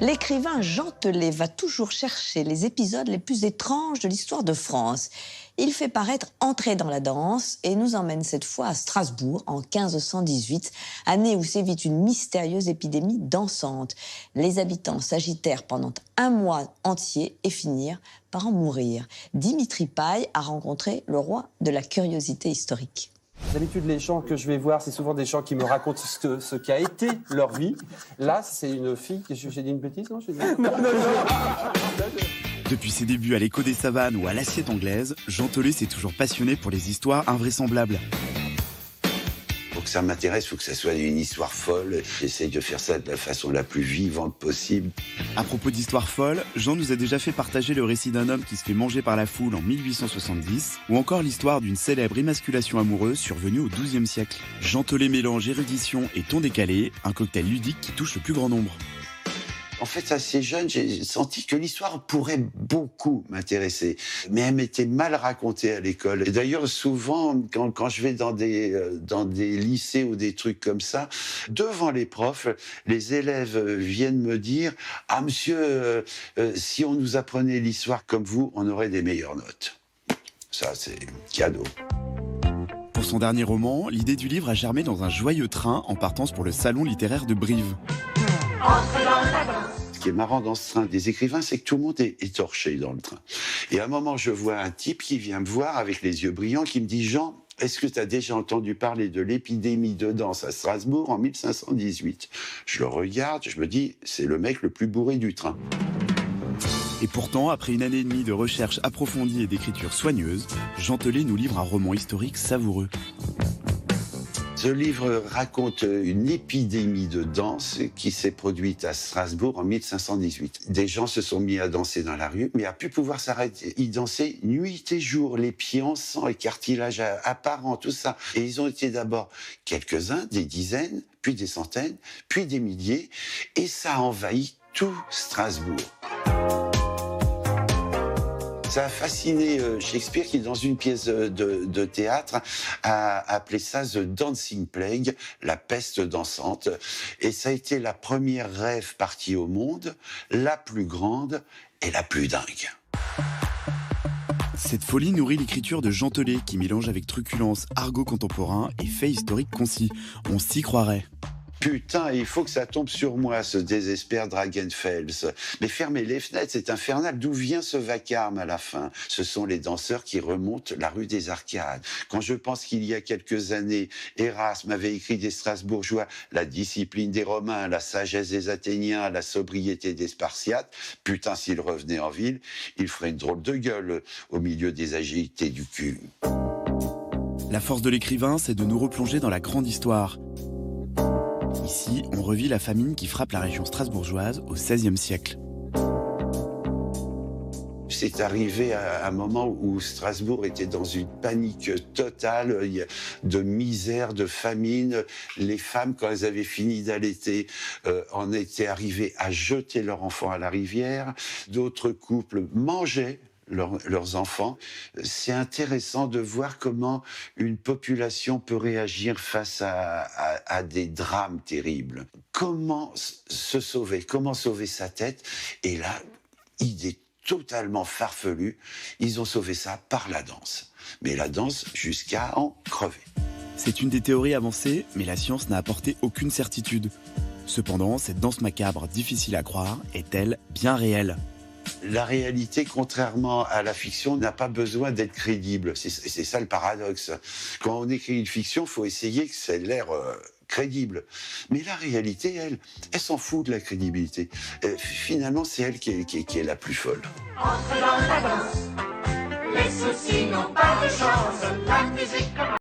L'écrivain Jean Telet va toujours chercher les épisodes les plus étranges de l'histoire de France. Il fait paraître Entrée dans la danse et nous emmène cette fois à Strasbourg en 1518, année où sévit une mystérieuse épidémie dansante. Les habitants s'agitèrent pendant un mois entier et finirent par en mourir. Dimitri Paille a rencontré le roi de la curiosité historique. D'habitude, les gens que je vais voir, c'est souvent des gens qui me racontent ce qu'a été leur vie. Là, c'est une fille... J'ai dit une bêtise, non? Depuis ses débuts à l'Écho des Savanes ou à l'Assiette anglaise, Jean Telet s'est toujours passionné pour les histoires invraisemblables. Pour que ça m'intéresse, il faut que ça soit une histoire folle. J'essaye de faire ça de la façon la plus vivante possible. À propos d'histoires folles, Jean nous a déjà fait partager le récit d'un homme qui se fait manger par la foule en 1870, ou encore l'histoire d'une célèbre émasculation amoureuse survenue au XIIe siècle. Jean Telet mélange érudition et ton décalé, un cocktail ludique qui touche le plus grand nombre. En fait, assez jeune, j'ai senti que l'histoire pourrait beaucoup m'intéresser. Mais elle m'était mal racontée à l'école. Et d'ailleurs, souvent, quand je vais dans des lycées ou des trucs comme ça, devant les profs, les élèves viennent me dire « Ah, monsieur, si on nous apprenait l'histoire comme vous, on aurait des meilleures notes. » Ça, c'est cadeau. Pour son dernier roman, l'idée du livre a germé dans un joyeux train en partance pour le salon littéraire de Brive. Ce qui est marrant dans ce train des écrivains, c'est que tout le monde est étorché dans le train. Et à un moment, je vois un type qui vient me voir avec les yeux brillants, qui me dit « Jean, est-ce que tu as déjà entendu parler de l'épidémie de danse à Strasbourg en 1518 ?» Je le regarde, je me dis « C'est le mec le plus bourré du train. » Et pourtant, après une année et demie de recherche approfondie et d'écriture soigneuse, Jean Telet nous livre un roman historique savoureux. Ce livre raconte une épidémie de danse qui s'est produite à Strasbourg en 1518. Des gens se sont mis à danser dans la rue, mais à plus pouvoir s'arrêter. Ils dansaient nuit et jour, les pieds en sang et cartilage apparent, tout ça. Et ils ont été d'abord quelques-uns, des dizaines, puis des centaines, puis des milliers, et ça a envahi tout Strasbourg. Ça a fasciné Shakespeare qui, dans une pièce de théâtre, a appelé ça The Dancing Plague, la peste dansante. Et ça a été la première rave partie au monde, la plus grande et la plus dingue. Cette folie nourrit l'écriture de Jean Telet qui mélange avec truculence argot contemporain et faits historiques concis. On s'y croirait. Putain, il faut que ça tombe sur moi, ce désespoir Dragenfels. Mais fermez les fenêtres, c'est infernal. D'où vient ce vacarme à la fin? Ce sont les danseurs qui remontent la rue des Arcades. Quand je pense qu'il y a quelques années, Erasme avait écrit des Strasbourgeois la discipline des Romains, la sagesse des Athéniens, la sobriété des Spartiates, putain, s'il revenait en ville, il ferait une drôle de gueule au milieu des agilités du cul. La force de l'écrivain, c'est de nous replonger dans la grande histoire. Ici, on revit la famine qui frappe la région strasbourgeoise au XVIe siècle. C'est arrivé à un moment où Strasbourg était dans une panique totale, de misère, de famine. Les femmes, quand elles avaient fini d'allaiter, en étaient arrivées à jeter leurs enfants à la rivière. D'autres couples mangeaient leurs enfants. C'est intéressant de voir comment une population peut réagir face à des drames terribles. Comment se sauver? Comment sauver sa tête? Et là, idée totalement farfelue, ils ont sauvé ça par la danse. Mais la danse jusqu'à en crever. C'est une des théories avancées, mais la science n'a apporté aucune certitude. Cependant, cette danse macabre, difficile à croire, est-elle bien réelle? La réalité, contrairement à la fiction, n'a pas besoin d'être crédible. C'est ça le paradoxe. Quand on écrit une fiction, il faut essayer que ça ait l'air crédible. Mais la réalité, elle s'en fout de la crédibilité. Finalement, c'est elle qui est la plus folle. Entre dans la danse, les soucis n'ont pas de chance, la musique commence.